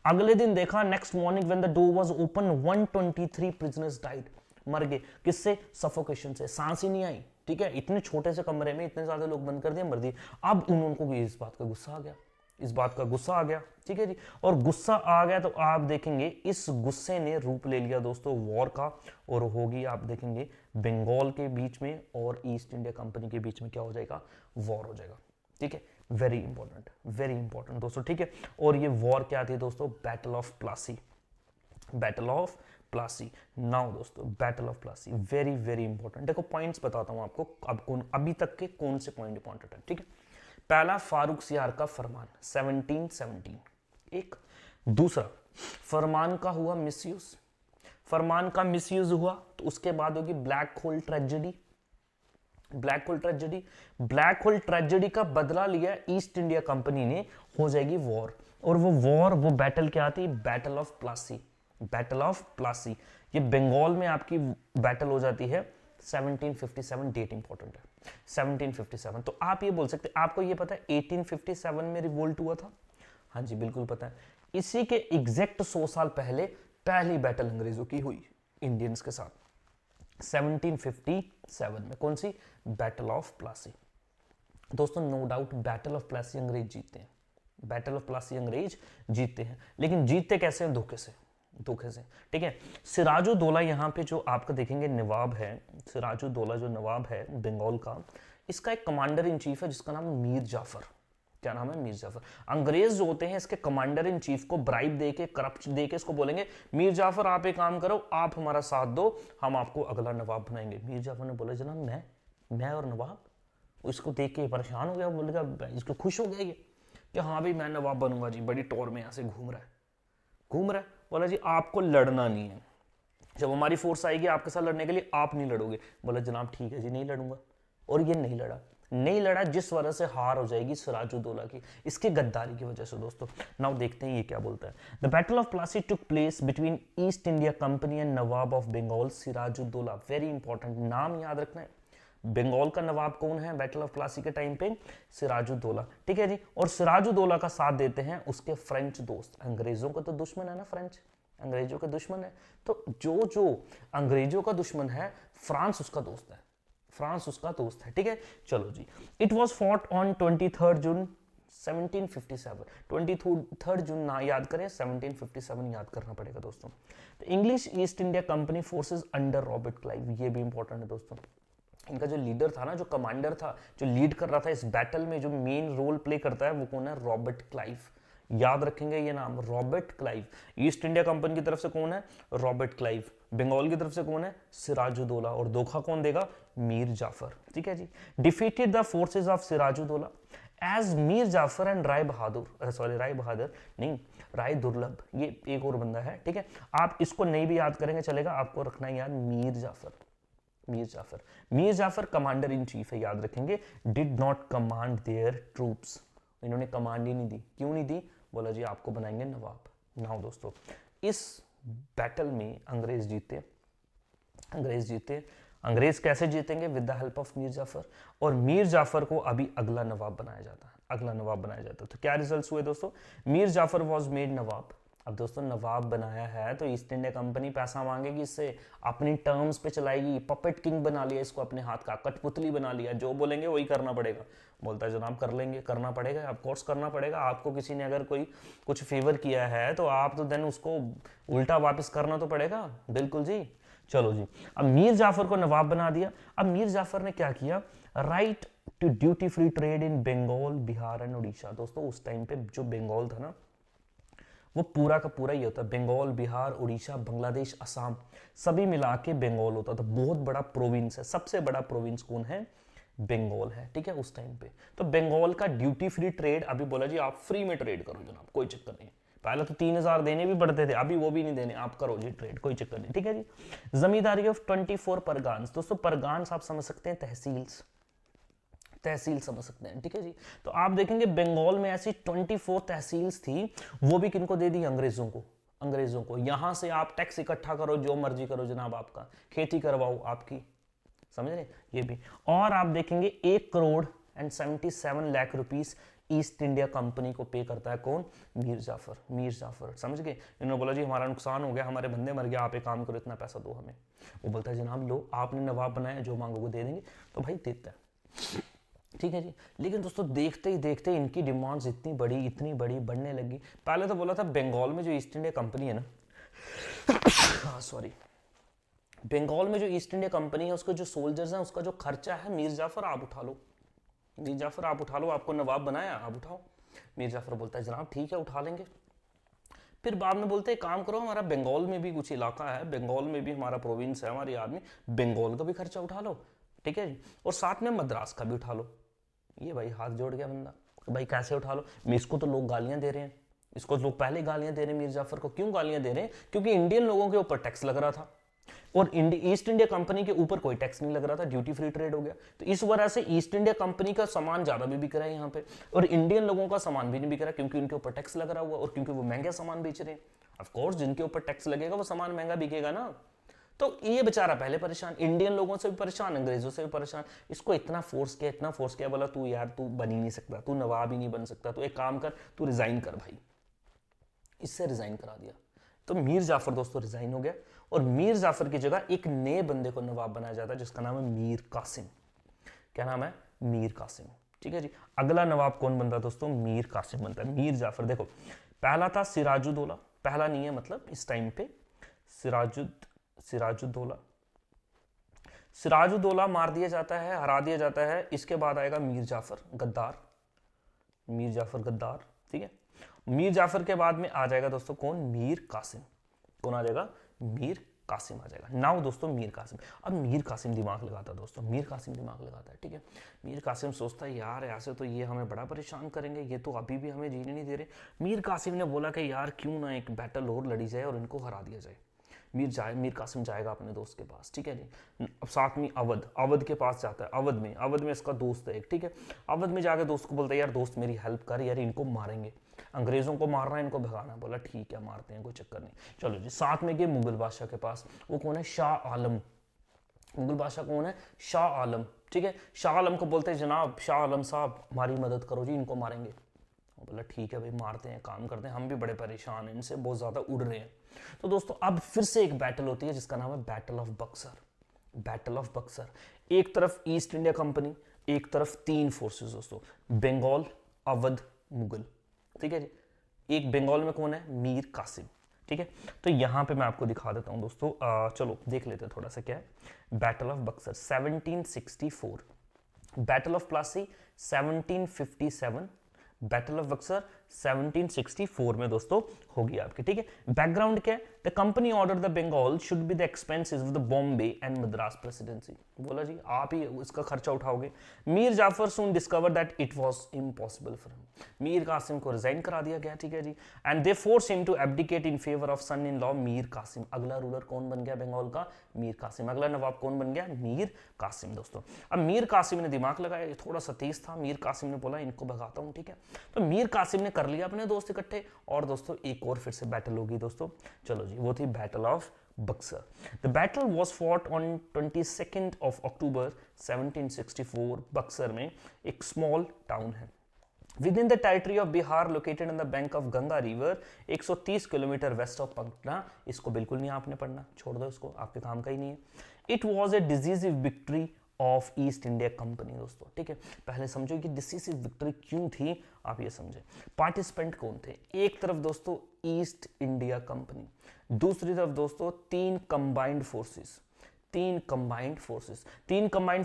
Speaker 1: अगले दिन देखा, next morning when the door was open 123 prisoners died, मर गए। किससे? सफोकेशन से, सांस ही नहीं आई, ठीक है। इतने छोटे से कमरे में इतने ज्यादा लोग बंद कर दिए, मर दिए। अब उनको इस बात का गुस्सा आ गया, इस बात का गुस्सा आ गया, ठीक है जी। और गुस्सा आ गया तो आप देखेंगे इस गुस्से ने रूप ले लिया दोस्तों वॉर का, और होगी आप देखेंगे बंगाल के बीच में और ईस्ट इंडिया कंपनी के बीच में क्या हो जाएगा? वॉर हो जाएगा, ठीक है। वेरी इंपॉर्टेंट दोस्तों, ठीक है। और ये वॉर क्या थी दोस्तों? Battle of Plassey, battle of Plassey. Now दोस्तों battle of Plassey very important. देखो पॉइंट्स बताता हूं आपको, अब कौन अभी तक के कौन से पॉइंट इंपॉर्टेंट है, ठीक है। पहला, फारूक सियार का फरमान 1717, एक। दूसरा, फरमान का हुआ मिसयूज, फरमान का मिसयूज हुआ तो उसके बाद होगी black hole tragedy, black hole tragedy. Black hole tragedy का बदला लिया ईस्ट इंडिया कंपनी ने, हो जाएगी वॉर। और वो वॉर, वो बैटल क्या आती? Battle of Plassey, battle of Plassey. ये बंगाल में आपकी बैटल हो जाती है 1757, डेट इंपॉर्टेंट है 1757। तो आप ये बोल सकते, आपको ये पता है 1857 में रिवोल्ट हुआ था? हाँ जी बिल्कुल पता है। इसी के एग्जैक्ट 100 साल पहले पहली बैटल अंग्रेजों की हुई इंडियंस के साथ 1757 में। कौन सी? Battle of Plassey. दोस्तों no doubt battle of Plassey अंग्रेज जीतते हैं, बैटल ऑफ प्लासी अंग्रेज जीतते हैं, लेकिन जीतते कैसे हैं? धोखे से, धोखे से, ठीक है। सिराजुद्दौला यहाँ पे जो आपका देखेंगे नवाब है, सिराजुद्दौला जो नवाब है बंगाल का, इसका एक कमांडर इन चीफ है जिसका नाम मीर जाफर। क्या नाम है? मीर जाफर। अंग्रेज जो होते हैं इसके कमांडर इन चीफ को ब्राइब देके, करप्ट देके इसको बोलेंगे मीर जाफर आप एक काम करो, आप हमारा साथ दो, हम आपको अगला नवाब बनाएंगे। मीर जाफर ने बोला जनाब मैं और नवाब? इसको देख के परेशान हो गया, बोलेगा इसको खुश हो गया ये कि हाँ भाई मैं नवाब बनूंगा जी, बड़ी टौर में यहाँ से घूम रहा है। बोला जी आपको लड़ना नहीं है, जब हमारी फोर्स आएगी आपके साथ लड़ने के लिए आप नहीं लड़ोगे। बोला जनाब ठीक है जी नहीं लड़ूंगा। और ये नहीं लड़ा, जिस वजह से हार हो जाएगी सिराजुद्दौला की, इसके गद्दारी की वजह से दोस्तों। नाउ देखते हैं ये क्या बोलता है। The battle of Plassey took place between East India Company and nawab of Bengal Sirajuddaulah. Very important, नाम याद रखना है। बंगाल का नवाब कौन है बैटल ऑफ प्लासी के टाइम पे? सिराजुद्दौला, ठीक है जी। और सिराजुद्दौला का साथ देते हैं उसके फ्रेंच दोस्त। अंग्रेजों का तो दुश्मन है ना फ्रेंच, अंग्रेजों का दुश्मन है, तो जो अंग्रेजों का दुश्मन है फ्रांस उसका दोस्त है, फ्रांस उसका दोस्त है, ठीक है। चलो जी, इट वॉज फॉट ऑन 23 जून 1757, 23 जून ना याद करें, 1757 याद करना पड़ेगा दोस्तों। तो English east India company forces under Robert Clive, ये भी इंपॉर्टेंट है दोस्तों। इनका जो लीडर था ना, जो कमांडर था, जो लीड कर रहा था इस बैटल में, जो मेन रोल प्ले करता है, वो कौन है? Robert Clive. याद रखेंगे ये नाम, Robert Clive. East India company की तरफ से कौन है? Robert Clive. बंगाल की तरफ से कौन है? सिराजुद्दौला। और धोखा कौन देगा? मीर जाफर। ठीक है जी। Defeated the forces of Sirajuddaulah as Mir Jafar and Rai Bahadur, sorry Rai Bahadur नहीं, राय दुर्लभ, ये एक और बंदा है। ठीक है, आप इसको नहीं भी याद करेंगे चलेगा, आपको रखना है याद Mir Jafar. Mir Jafar, Mir Jafar commander in chief है, याद रखेंगे। Did not command their troops, इन्होंने कमांड ही नहीं दी। क्यों नहीं दी? बोला जी आपको बनाएंगे नवाब। नाउ दोस्तों, इस बैटल में अंग्रेज जीते। अंग्रेज जीते। अंग्रेज कैसे जीतेंगे? With the help of Mir Jafar. और मीर जाफर को अभी अगला नवाब बनाया जाता है, अगला नवाब बनाया जाता है। तो क्या रिजल्ट्स हुए दोस्तों? मीर जाफर वाज मेड नवाब। अब दोस्तों नवाब बनाया है तो ईस्ट इंडिया कंपनी पैसा मांगेगी इससे, अपनी टर्म्स पे चलाएगी। पपेट किंग बना लिया इसको, अपने हाथ का कठपुतली बना लिया, जो बोलेंगे वही करना पड़ेगा। बोलता है जनाब कर लेंगे, करना पड़ेगा, ऑफ कोर्स करना पड़ेगा। आपको किसी ने अगर कोई कुछ फेवर किया है तो आप तो देन उसको उल्टा वापस करना तो पड़ेगा। बिल्कुल जी। चलो जी, अब मीर जाफर को नवाब बना दिया। अब मीर जाफर ने क्या किया? Right to duty free trade in Bengal, Bihar and Orissa. दोस्तों उस टाइम पे जो बंगाल था ना, वो पूरा का पूरा ही होता है। बंगाल, बिहार, उड़ीसा, बांग्लादेश, असम, सभी मिला के बंगाल होता था। बहुत बड़ा प्रोविंस है, सबसे बड़ा प्रोविंस कौन है? बंगाल है। ठीक है, उस टाइम पे तो बंगाल का ड्यूटी फ्री ट्रेड, अभी बोला जी आप फ्री में ट्रेड करो जनाब, कोई चक्कर नहीं। पहले तो 3000 देने भी पड़ते थे, अभी वो भी नहीं देने, आप करो जी ट्रेड, कोई चक्कर नहीं। ठीक है जी। जमींदारी ऑफ 24 परगान्स। दोस्तों परगान्स आप समझ सकते हैं तहसील्स, तहसील समझ सकते हैं। ठीक है जी। तो आप देखेंगे बंगाल में ऐसी 24 तहसील्स थी, वो भी किनको दे दी? अंग्रेजों को। अंग्रेजों को। यहां से आप टैक्स इकट्ठा करो, जो मर्जी करो जनाब, आपका खेती करवाओ आपकी, समझ रहे? ये भी। और आप देखेंगे 1,77 lakh rupees east India company को पे करता है कौन? मीर जाफर। मीर जाफर, समझ गए? इन्होंने बोला जी हमारा नुकसान हो गया, हमारे बंदे मर गए, आप एक काम करो, इतना पैसा दो हमें। वो बोलता है जनाब लो, आपने नवाब बनाया, जो मांगोगे दे देंगे। तो भाई देता है। ठीक है जी। लेकिन दोस्तों देखते ही देखते इनकी डिमांड्स इतनी बड़ी बढ़ने लगी। पहले तो बोला था बंगाल में जो ईस्ट इंडिया कंपनी है ना, हाँ सॉरी, बंगाल में जो ईस्ट इंडिया कंपनी है उसके जो सोल्जर्स हैं, उसका जो खर्चा है मीर जाफर आप उठा लो, मीर जाफर आप उठा लो, आपको नवाब बनाया आप उठाओ। मीर जाफर बोलता है जनाब ठीक है उठा लेंगे। फिर बाद में बोलते हैं काम करो, हमारा बंगाल में भी कुछ इलाका है, बंगाल में भी हमारा प्रोविंस है, हमारी आदमी, बंगाल का भी खर्चा उठा लो। ठीक है जी। और साथ में मद्रास का भी उठा लो। ये भाई हाथ जोड़ गया बंदा, तो भाई कैसे उठा लो? इसको तो लोग गालियां दे रहे हैं, इसको लोग पहले गालियां दे रहे हैं मीर जाफर को। क्यों गालियां दे रहे हैं? क्योंकि इंडियन लोगों के ऊपर टैक्स लग रहा था और ईस्ट इंडिया कंपनी के ऊपर कोई टैक्स नहीं लग रहा था, ड्यूटी फ्री ट्रेड हो गया। तो इस वजह से ईस्ट इंडिया कंपनी का सामान ज्यादा भी बिक रहा है यहाँ पे, और इंडियन लोगों का सामान भी नहीं बिक रहा, क्योंकि उनके ऊपर टैक्स लग रहा हुआ और क्योंकि वो महंगा सामान बेच रहे हैं। ऑफ कोर्स जिनके ऊपर टैक्स लगेगा वो सामान महंगा बिकेगा ना। तो ये बेचारा पहले परेशान, इंडियन लोगों से भी परेशान, अंग्रेजों से भी परेशान। इसको इतना फोर्स किया, बोला तू यार तू बन ही नहीं सकता, तू नवाब ही नहीं बन सकता, तू एक काम कर, तू रिजाइन कर भाई। इससे रिजाइन करा दिया। तो मीर जाफर दोस्तों रिजाइन हो गया और मीर जाफर की जगह एक नए बंदे को नवाब बनाया जाता है जिसका नाम है मीर कासिम। क्या नाम है? मीर कासिम। ठीक है जी। अगला नवाब कौन बनता है दोस्तों? मीर कासिम बनता है। मीर जाफर देखो, पहला था सिराजुद्दौला, पहला नहीं है मतलब इस टाइम पे सिराजुद्दौला मार दिया जाता है, हरा दिया जाता है। इसके बाद आएगा मीर जाफर गद्दार, मीर जाफर गद्दार। ठीक है। मीर जाफर के बाद में आ जाएगा दोस्तों कौन? मीर कासिम। कौन आ जाएगा? मीर कासिम आ जाएगा। नाउ दोस्तों मीर कासिम, अब मीर कासिम दिमाग लगाता है दोस्तों, मीर कासिम दिमाग लगाता है। ठीक है। मीर कासिम सोचता है यार ऐसे तो ये हमें बड़ा परेशान करेंगे, ये तो अभी भी हमें जीने नहीं दे रहे। मीर कासिम ने बोला कि यार क्यों ना एक बैटल और लड़ी जाए और इनको हरा दिया जाए। मीर कासिम जाएगा अपने दोस्त के पास। ठीक है जी। अब साथ में अवध के पास जाता है। अवध में इसका दोस्त है एक। ठीक है। अवध में जाकर दोस्त को बोलता है यार दोस्त मेरी हेल्प कर यार, इनको मारेंगे, अंग्रेजों को मारना है, इनको भगाना है। बोला ठीक है मारते हैं, कोई चक्कर नहीं। चलो जी। साथ में गए मुगल बादशाह के पास। वो कौन है? शाह आलम। मुगल बादशाह कौन है? शाह आलम। ठीक है। शाह आलम को बोलते हैं जनाब शाह आलम साहब हमारी मदद करो जी, इनको मारेंगे। बोला ठीक है भाई मारते हैं, काम करते हैं, हम भी बड़े परेशान हैं इनसे, बहुत ज्यादा उड़ रहे हैं। तो दोस्तों अब फिर से एक बैटल होती है जिसका नाम है battle of Buxar. Battle of Buxar, एक तरफ ईस्ट इंडिया कंपनी, एक तरफ तीन फोर्सेस दोस्तों, बंगाल, अवध मुगल, ठीक है जी। एक बंगाल में कौन है, मीर कासिम, ठीक है। तो यहां पे मैं आपको दिखा देता हूं दोस्तों, चलो देख लेते हैं थोड़ा सा क्या है। Battle of Buxar 1764, battle of Plassey 1757, battle of Buxar 1764 में दोस्तों होगी आपकी, ठीक है। बैकग्राउंड क्या है, the company order the Bengal should be the expenses of the Bombay and Madras presidency. बोला जी आप ही इसका खर्चा उठाओगे। Mir Jafar soon discover that it was impossible for him, Mir Qasim को रिजाइन करा दिया गया, ठीक है जी। And they force him to abdicate in favour of son in law Mir Qasim. अगला रूलर कौन बन गया बंगाल का, मीर कासिम। अगला नवाब कौन बन गया, मीर कासिम दोस्तों। अब मीर कासिम ने दिमाग लगाया, थोड़ा सा तेज था, मीर कासिम ने बोला इनको भगाता हूं, ठीक है। तो मीर कासिम ने कर लिया अपने दोस्त इकट्ठे, और दोस्तों एक और फिर से बैटल होगी दोस्तों, चलो जी, वो थी battle of Buxar. The battle was fought on 22 अक्टूबर 1764। बक्सर में एक स्मॉल टाउन है with in the territory of Bihar, located on the bank of Ganga river, 130 kilometre west of Patna. इसको बिल्कुल नहीं आपने पढ़ना, छोड़ दो इसको, आपके काम का ही नहीं है। It was a decisive victory of east India company दोस्तों, ठीक है। पहले समझो कि डिसीसिव विक्ट्री क्यों थी, आप ये समझे। पार्टिसिपेंट कौन थे, एक तरफ दोस्तों ईस्ट इंडिया कंपनी, दूसरी तरफ दोस्तों तीन कंबाइंड फोर्सेस, तीन कंबाइंड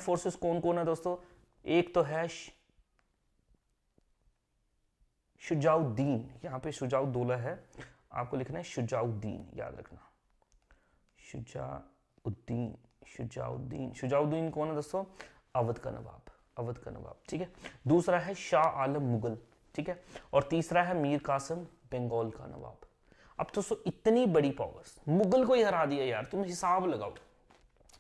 Speaker 1: फोर्सेस कौन कौन है दोस्तों, एक तो है शुजाउद्दीन, यहां पे शुजाउद्दौला है, आपको लिखना है शुजाउद्दीन, याद रखना, शुजाउद्दीन कौन है दोस्तों, अवध का नवाब, ठीक है। दूसरा है शाह आलम मुगल, ठीक है। और तीसरा है मीर कासिम बंगाल का नवाब। अब दोस्तों इतनी बड़ी पावर्स, मुगल को ही हरा दिया यार, तुम हिसाब लगाओ,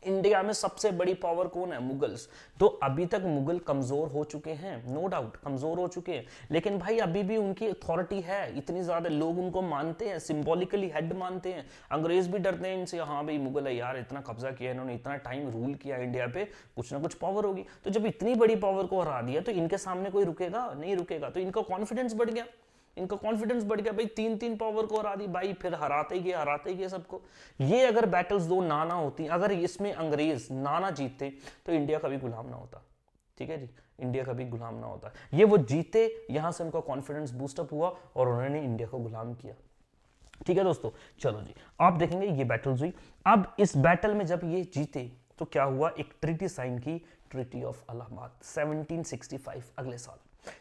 Speaker 1: इंडिया में सबसे बड़ी पावर कौन है, मुगल्स। तो अभी तक मुगल कमजोर हो चुके हैं, नो डाउट कमजोर हो चुके हैं, लेकिन भाई अभी भी उनकी अथॉरिटी है, इतनी ज्यादा लोग उनको मानते हैं, सिंबॉलिकली हेड मानते हैं। अंग्रेज भी डरते हैं इनसे, हाँ भाई मुगल है यार, इतना कब्जा किया इन्होंने, इतना टाइम रूल किया इंडिया पे, कुछ ना कुछ पावर होगी। तो जब इतनी बड़ी पावर को हरा दिया तो इनके सामने कोई रुकेगा नहीं, रुकेगा। तो इनका कॉन्फिडेंस बढ़ गया, भाई, तीन पावर को हरा दी भाई, फिर हराते ही गए सबको। ये अगर बैटल्स दो ना होती, अगर इसमें अंग्रेज ना जीतते तो इंडिया कभी गुलाम ना होता, ठीक है जी, इंडिया कभी गुलाम ना होता। ये वो जीते, यहां से उनका कॉन्फिडेंस बूस्टअप हुआ और उन्होंने इंडिया को गुलाम किया, ठीक है दोस्तों। चलो जी, आप देखेंगे ये बैटल्स हुई। अब इस बैटल में जब ये जीते तो क्या हुआ, एक ट्रीटी साइन की, ट्रीटी ऑफ इलाहाबाद 1765, अगले साल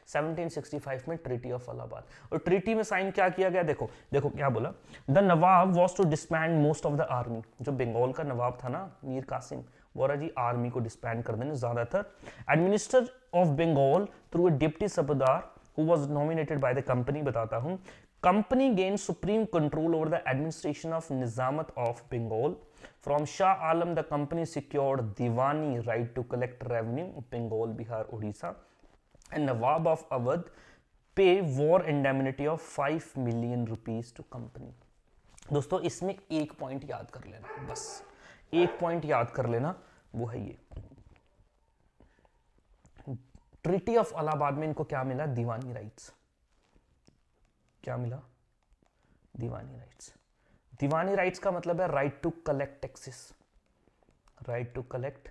Speaker 1: 1765 में ट्रीटी ऑफ इलाहाबाद। और ट्रीटी में साइन क्या किया गया, देखो क्या बोला, the nawab was to disband most of the army. जो बंगाल का नवाब था ना मीर कासिम, बोला जी आर्मी को डिस्बैंड कर देने ज्यादातर। Administer of Bengal through a deputy subahdar who was nominated by the company, बताता हूं। Company gained supreme control over the administration of Nizamat of Bengal. From Shah Alam, the company secured Diwani right to collect revenue, Bengal, Bihar, Odisha. And Nawab of Awadh pay war indemnity of 5 million rupees to company. दोस्तों इसमें एक point याद कर लेना, बस एक point याद कर लेना, वो है ये ट्रीटी ऑफ इलाहाबाद में इनको क्या मिला, दीवानी राइट्स। क्या मिला, दीवानी राइट्स। दीवानी राइट्स का मतलब है right to collect taxes, right to collect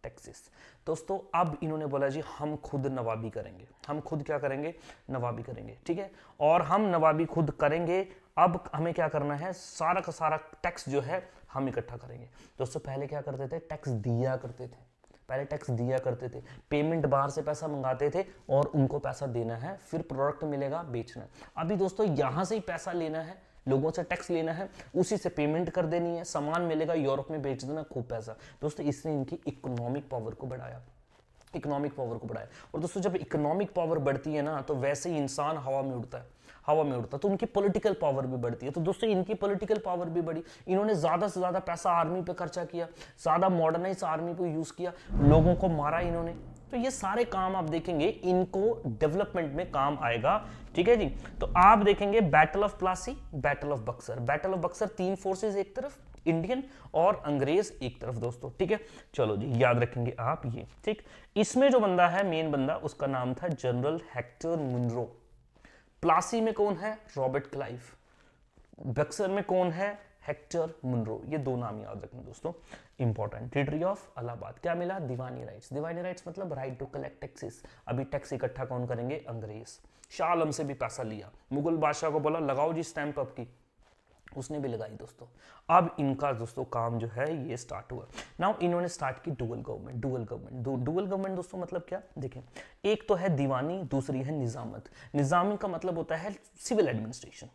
Speaker 1: taxes. दोस्तों अब इन्होंने बोला जी हम खुद नवाबी करेंगे, हम खुद क्या करेंगे, नवाबी करेंगे, ठीक है। और हम नवाबी खुद करेंगे, अब हमें क्या करना है, सारा का सारा टैक्स जो है हम इकट्ठा करेंगे। दोस्तों पहले क्या करते थे, टैक्स दिया करते थे, पहले टैक्स दिया करते थे, पेमेंट बाहर से पैसा मंगाते थे और उनको पैसा देना है, फिर प्रोडक्ट मिलेगा बेचना है। अभी दोस्तों यहां से ही पैसा लेना है, लोगों से टैक्स लेना है, उसी से पेमेंट कर देनी है, सामान मिलेगा, यूरोप में बेच देना, खूब पैसा। दोस्तों इसने इनकी इकोनॉमिक पावर को बढ़ाया, इकोनॉमिक पावर को बढ़ाया। और दोस्तों जब इकोनॉमिक पावर बढ़ती है ना तो वैसे ही इंसान हवा में उड़ता है, हवा में उड़ता, तो उनकी पॉलिटिकल पावर भी बढ़ती है। तो दोस्तों इनकी पॉलिटिकल पावर भी बढ़ी, इन्होंने ज्यादा से ज्यादा पैसा आर्मी पे खर्चा किया, ज्यादा मॉडर्नाइज आर्मी को यूज किया, लोगों को मारा इन्होंने। तो ये सारे काम आप देखेंगे इनको डेवलपमेंट में काम आएगा, ठीक है जी। तो आप देखेंगे battle of Plassey, battle of Buxar. Battle of Buxar तीन फोर्सेस एक तरफ, इंडियन और अंग्रेज एक तरफ दोस्तों, ठीक है। चलो जी याद रखेंगे आप ये, ठीक। इसमें जो बंदा है मेन बंदा, उसका नाम था जनरल हेक्टर मुनरो। प्लासी में कौन है, रॉबर्ट क्लाइव। बक्सर में कौन है, हेक्टर मुनरो, ये दो नाम याद रखना दोस्तों, इंपॉर्टेंट। ट्रीटी ऑफ इलाहाबाद, क्या मिला? दीवानी राइट्स। दीवानी राइट्स मतलब राइट टू कलेक्ट टैक्सेस। अभी टैक्स इकट्ठा कौन करेंगे? अंग्रेज। शाह आलम से भी पैसा लिया, मुगल बादशाह को बोला लगाओ जी स्टैंप आपकी, उसने भी लगाई दोस्तों। अब इनका दोस्तों काम जो है ये स्टार्ट हुआ। नाउ इन्होंने स्टार्ट की डुअल गवर्नमेंट। डुअल गवर्नमेंट दोस्तों मतलब क्या? देखें, एक तो है दीवानी, दूसरी है निजामत। निजामी का मतलब होता है सिविल एडमिनिस्ट्रेशन।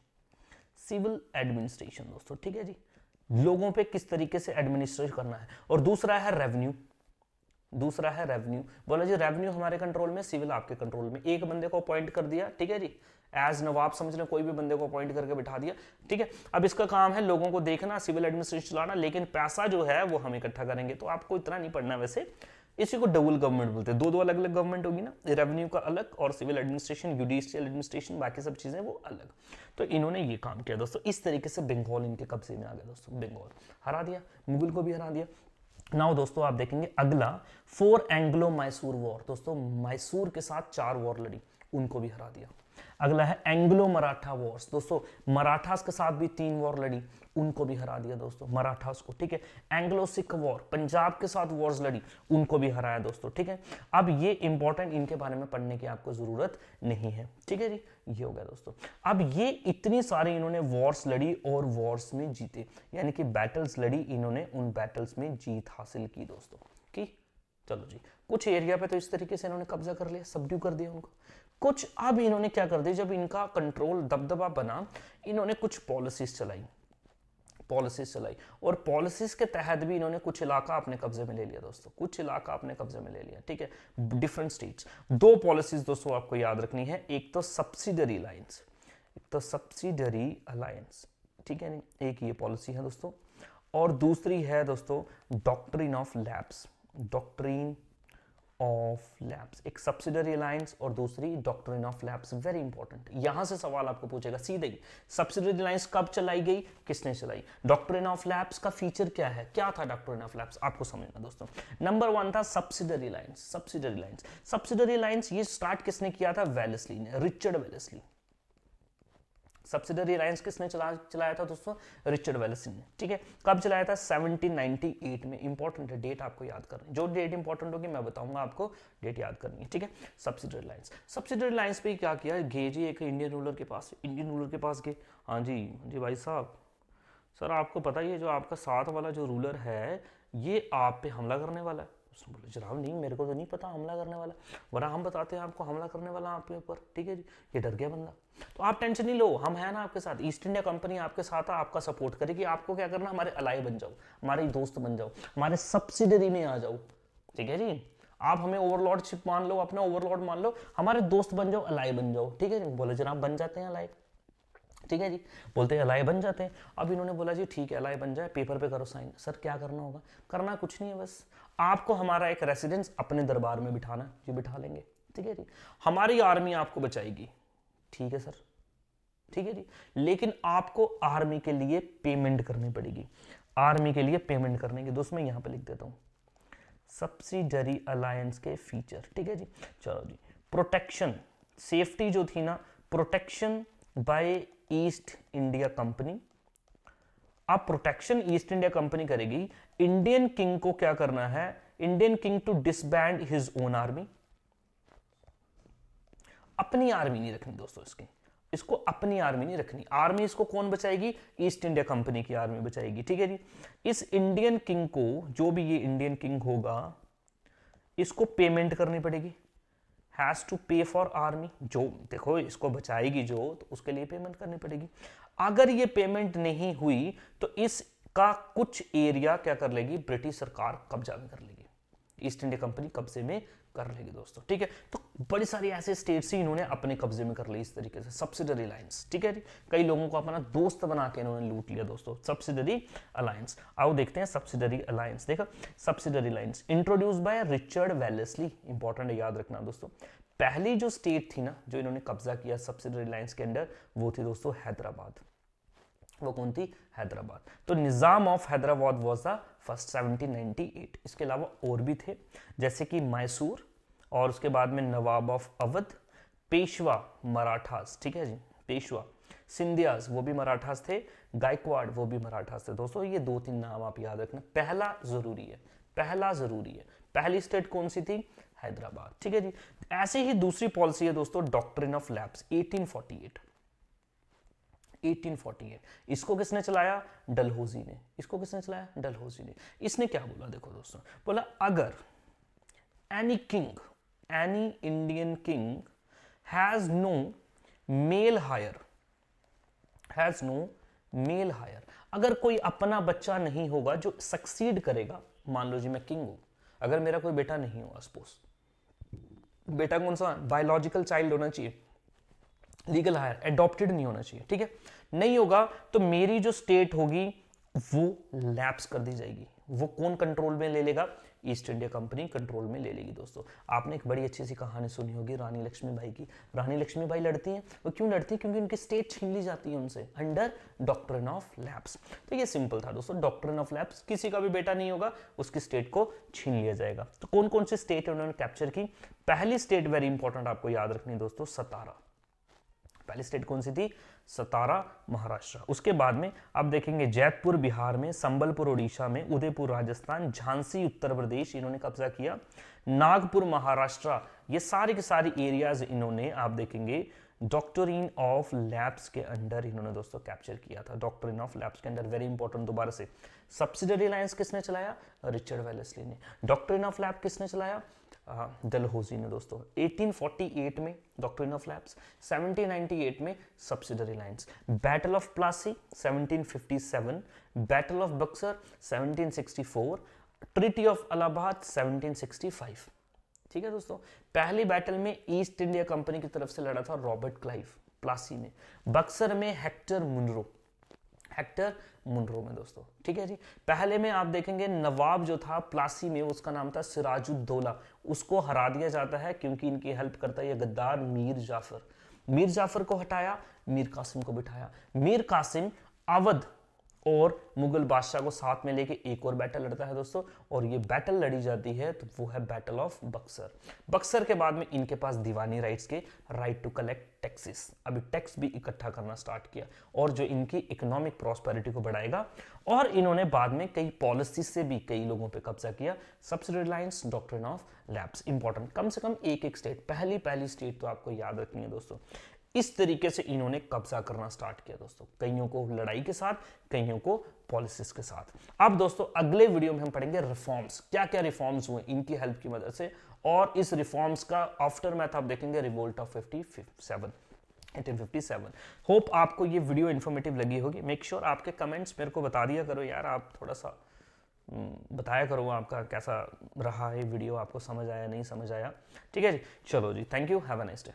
Speaker 1: सिविल एडमिनिस्ट्रेशन दोस्तों, ठीक है जी, लोगों पे किस तरीके से एडमिनिस्ट्रेट करना है। और दूसरा है रेवेन्यू। बोला जी रेवेन्यू हमारे कंट्रोल में, सिविल आपके कंट्रोल में। एक बंदे को अपॉइंट कर दिया, ठीक है जी, एज नवाब समझ लें, कोई भी बंदे को अपॉइंट करके बिठा दिया, ठीक है। अब इसका काम है लोगों को देखना, सिविल एडमिनिस्ट्रेशन चलाना, लेकिन पैसा जो है वो हम इकट्ठा करेंगे। तो आपको इतना नहीं पढ़ना वैसे, इसी को डबल गवर्नमेंट बोलते हैं। दो अलग अलग गवर्नमेंट होगी ना, रेवेन्यू का अलग और सिविल एडमिनिस्ट्रेशन, जुडिशियल एडमिनिस्ट्रेशन, बाकी सब चीजें वो अलग। तो इन्होंने ये काम किया दोस्तों। इस तरीके से बंगाल इनके कब्जे में आ गया दोस्तों। बंगाल हरा दिया, मुगल को भी हरा दिया। नाउ दोस्तों आप देखेंगे अगला 4 एंग्लो मैसूर वॉर। दोस्तों मैसूर के साथ 4 वॉर लड़ी, उनको भी हरा दिया। अगला है एंग्लो मराठा वॉर्स। दोस्तों मराठास के साथ भी 3 वॉर लड़ी, उनको भी हरा दिया दोस्तों, मराठास को, ठीक है। एंग्लो सिख वॉर, पंजाब के साथ वॉर्स लड़ी, उनको भी हराया दोस्तों, ठीक है। अब ये इंपॉर्टेंट, इनके बारे में पढ़ने की आपको जरूरत नहीं है, ठीक है जी। ये हो गया दोस्तों। अब ये इतनी सारी इन्होंने वॉर्स लड़ी और वॉर्स में जीते, यानी कि बैटल्स लड़ी, इन्होंने उन बैटल्स में जीत हासिल की दोस्तों की। चलो जी, कुछ एरिया पे तो इस तरीके से इन्होंने कब्जा कर लिया, सबड्यू कर दिया उनको। कुछ अब इन्होंने क्या कर दिया, जब इनका कंट्रोल दबदबा बना, इन्होंने कुछ पॉलिसीज चलाई और पॉलिसीज के तहत भी इन्होंने कुछ इलाका अपने कब्जे में ले लिया दोस्तों, कुछ इलाका अपने कब्जे में ले लिया, ठीक है। Different states. 2 पॉलिसीज दोस्तों आपको याद रखनी है, एक तो सब्सिडरी अलायंस, ठीक है नहीं, एक ये पॉलिसी है दोस्तों, और दूसरी है दोस्तों डॉक्ट्रिन ऑफ लैप्स। एक सब्सिडरी अलायंस और दूसरी doctrine of lapse. Very important, यहां से सवाल आपको पूछेगा सीधे ही, सब्सिडरी अलायंस कब चलाई गई, किसने चलाई? डॉक्ट्रिन ऑफ लैप्स का फीचर क्या है, क्या था डॉक्ट्रिन ऑफ लैप्स, आपको समझना दोस्तों। नंबर 1 था सब्सिडरी अलायंस। ये स्टार्ट किसने किया था? वेलेस्ली ने, रिचर्ड वेलेस्ली। सब्सिडरी अलायंस किसने चलाया था दोस्तों? रिचर्ड वेलेस्ली ने, ठीक है। कब चलाया था? 1798 में। इंपॉर्टेंट है, डेट आपको याद करनी, जो डेट इंपॉर्टेंट होगी मैं बताऊंगा आपको, डेट याद करनी है, ठीक है। सब्सिडरी अलायंस पे क्या किया, गए जी एक इंडियन रूलर के पास गए। हाँ जी भाई साहब, सर आपको पता ही है जो आपका साथ वाला जो रूलर है ये आप पे हमला करने वाला है। उसने बोला जनाब नहीं, मेरे को तो नहीं पता हमला करने वाला, वरना हम बताते हैं आपको हमला करने वाला आपके ऊपर, ठीक है जी। ये डर गया बंदा, तो आप टेंशन नहीं लो, हम हैं ना आपके साथ, ईस्ट इंडिया कंपनी आपके साथ है, आपका सपोर्ट करेगी। आपको क्या करना, हमारे अलाई बन जाओ, हमारे दोस्त बन जाओ, हमारे सब्सिडरी में आ जाओ, ठीक है जी। आप हमें ओवरलॉर्डशिप मान लो, अपना ओवरलॉर्ड मान लो, हमारे दोस्त बन जाओ, अलाई बन जाओ, ठीक है जी। बोले जनाब बन जाते हैं अलाई, ठीक है जी। बोलते हैं अलाई बन जाते हैं। अब इन्होंने बोला जी ठीक है अलाई बन जाए, पेपर पे करो साइन। सर क्या करना होगा? करना कुछ नहीं है, बस आपको हमारा एक रेसिडेंस अपने दरबार में बिठाना, जी बिठा लेंगे, ठीक है जी। हमारी आर्मी आपको बचाएगी, ठीक है सर, ठीक है जी। लेकिन आपको आर्मी के लिए पेमेंट करनी पड़ेगी, आर्मी के लिए पेमेंट करने के। दोस्त मैं यहां पे लिख देता हूं सब्सिडरी अलायंस के फीचर, ठीक है जी। चलो जी, प्रोटेक्शन, सेफ्टी जो थी ना, protection by East India Company. अब प्रोटेक्शन ईस्ट इंडिया कंपनी करेगी, इंडियन किंग को क्या करना है, Indian king to disband his own army. अपनी आर्मी नहीं रखनी दोस्तों, इसको अपनी आर्मी नहीं रखनी, आर्मी इसको कौन बचाएगी? ईस्ट इंडिया कंपनी की आर्मी बचाएगी, ठीक है जी। इस इंडियन किंग को, जो भी ये इंडियन किंग होगा, इसको पेमेंट करनी पड़ेगी, हैज टू पे फॉर आर्मी। जो देखो इसको बचाएगी जो, तो उसके लिए पेमेंट करनी पड़ेगी। अगर ये पेमेंट नहीं हुई तो इसका कुछ एरिया क्या कर लेगी, ब्रिटिश सरकार कब्जा में कर लेगी, ईस्ट इंडिया कंपनी कब्जे में कर लेगी दोस्तों, ठीक है। तो बड़ी सारी ऐसे स्टेट्स ही इन्होंने अपने कब्जे में कर ली इस तरीके से, सब्सिडरी अलायंस, ठीक है जी। कई लोगों को अपना दोस्त बना के इन्होंने लूट लिया दोस्तों, सब्सिडरी अलायंस। आओ देखते हैं सब्सिडरी अलायंस। देखो subsidiary alliance introduce by Richard Wellesley, important है याद रखना दोस्तों। पहली जो स्टेट थी ना जो इन्होंने कब्जा किया सब्सिडरी अलायंस के अंडर, वो थी दोस्तों हैदराबाद। वो कौन थी? हैदराबाद। तो Nizam of Hyderabad was the first 1798। इसके अलावा और भी थे, जैसे कि मैसूर, और उसके बाद में नवाब ऑफ अवध, पेशवा मराठास, ठीक है जी, पेशवा। सिंधियाज वो भी मराठास थे, गायकवाड़ वो भी मराठास थे। दोस्तों ये 2-3 नाम आप याद रखना, पहला जरूरी है, पहला जरूरी है। पहली स्टेट कौन सी थी? हैदराबाद। ठीक है जी। ऐसे ही दूसरी पॉलिसी है दोस्तों डॉक्ट्रिन ऑफ लैप्स 1848। 1848 इसको किसने चलाया? डलहौजी ने। इसको किसने चलाया? डलहौजी ने। इसने क्या बोला? देखो दोस्तों, बोला अगर any king, any Indian king has no male heir, has no male heir, अगर कोई अपना बच्चा नहीं होगा जो सक्सीड करेगा, मान लो जी मैं किंग हूं, अगर मेरा कोई बेटा नहीं होगा, सपोज बेटा कौन सा? बायोलॉजिकल चाइल्ड होना चाहिए, लीगल हायर, एडॉप्टेड नहीं होना चाहिए। ठीक है, नहीं होगा तो मेरी जो स्टेट होगी वो लैप्स कर दी जाएगी। वो कौन कंट्रोल में ले लेगा? ईस्ट इंडिया कंपनी कंट्रोल में ले लेगी। दोस्तों आपने एक बड़ी अच्छी सी कहानी सुनी होगी रानी लक्ष्मीबाई की। रानी लक्ष्मीबाई लड़ती हैं, वो क्यों लड़ती हैं? क्योंकि उनकी स्टेट छीन ली जाती है उनसे अंडर डॉक्ट्रिन ऑफ लैप्स। तो ये सिंपल था दोस्तों, डॉक्ट्रिन ऑफ लैप्स, किसी का भी बेटा नहीं होगा उसकी स्टेट को छीन लिया जाएगा। तो कौन कौन सी स्टेट उन्होंने कैप्चर की? पहली स्टेट वेरी इंपॉर्टेंट आपको याद रखनी दोस्तों, सतारा। पहली स्टेट कौन सी थी? सतारा, महाराष्ट्र। उसके बाद में आप देखेंगे जयपुर बिहार में, संबलपुर उड़ीसा में, उदयपुर राजस्थान, झांसी उत्तर प्रदेश इन्होंने कब्जा किया, नागपुर महाराष्ट्र, ये सारी के सारी एरियाज इन्होंने आप देखेंगे डॉक्ट्रिन ऑफ लैप्स के अंडर इन्होंने दोस्तों कैप्चर किया था। डॉक्ट्रिन ऑफ लैप्स के अंडर वेरी इंपॉर्टेंट, दोबारा से सब्सिडरी लाइंस किसने चलाया? रिचर्ड वेलेस्ली ने। डॉक्ट्रिन ऑफ लैप किसने चलाया? डलहौजी ने। दोस्तों 1848 में डॉक्ट्रिन ऑफ लैप्स, 1798 में subsidiary lines, battle of Plassey 1757, battle of Buxar 1764, treaty of Allahabad 1765। ठीक है दोस्तों, पहली बैटल में ईस्ट इंडिया कंपनी की तरफ से लड़ा था रॉबर्ट क्लाइव प्लासी में, बक्सर में हेक्टर मुनरो, हेक्टर मुनरो में दोस्तों। ठीक है जी। पहले में आप देखेंगे नवाब जो था प्लासी में, उसका नाम था सिराजुद्दौला, उसको हरा दिया जाता है क्योंकि इनकी हेल्प करता है ये गद्दार मीर जाफर। मीर जाफर को हटाया, मीर कासिम को बिठाया। मीर कासिम अवध और मुगल बादशाह को साथ में लेके एक और बैटल लड़ता है दोस्तों, और ये बैटल लड़ी जाती है तो वो है बैटल ऑफ बक्सर। बक्सर के बाद में इनके पास दीवानी राइट्स के राइट टू कलेक्ट टैक्सेस, अभी टैक्स भी इकट्ठा करना स्टार्ट किया, और जो इनकी इकोनॉमिक प्रॉस्पेरिटी को बढ़ाएगा। और इन्होंने बाद में कई पॉलिसी से भी कई लोगों पे कब्जा किया। Subsidiary lines, doctrine of lapse, important, कम से कम एक एक स्टेट, पहली स्टेट तो आपको याद रखनी है दोस्तों। इस तरीके से इन्होंने कब्जा करना स्टार्ट किया दोस्तों, कईयों को लड़ाई के साथ, कईयों को पॉलिसीज के साथ। अब दोस्तों अगले वीडियो में हम पढ़ेंगे रिफॉर्म्स, क्या क्या रिफॉर्म्स हुए इनकी हेल्प की मदद से, और इस रिफॉर्म्स का आफ्टर मैथ आप देखेंगे रिवोल्ट ऑफ 1857। होप आपको ये वीडियो इन्फॉर्मेटिव लगी होगी। मेक श्योर आपके कमेंट्स मेरे को बता दिया करो यार, आप थोड़ा सा बताया करो आपका कैसा रहा है वीडियो, आपको समझ आया नहीं समझ आया। ठीक है जी, चलो जी, thank you, have a nice day.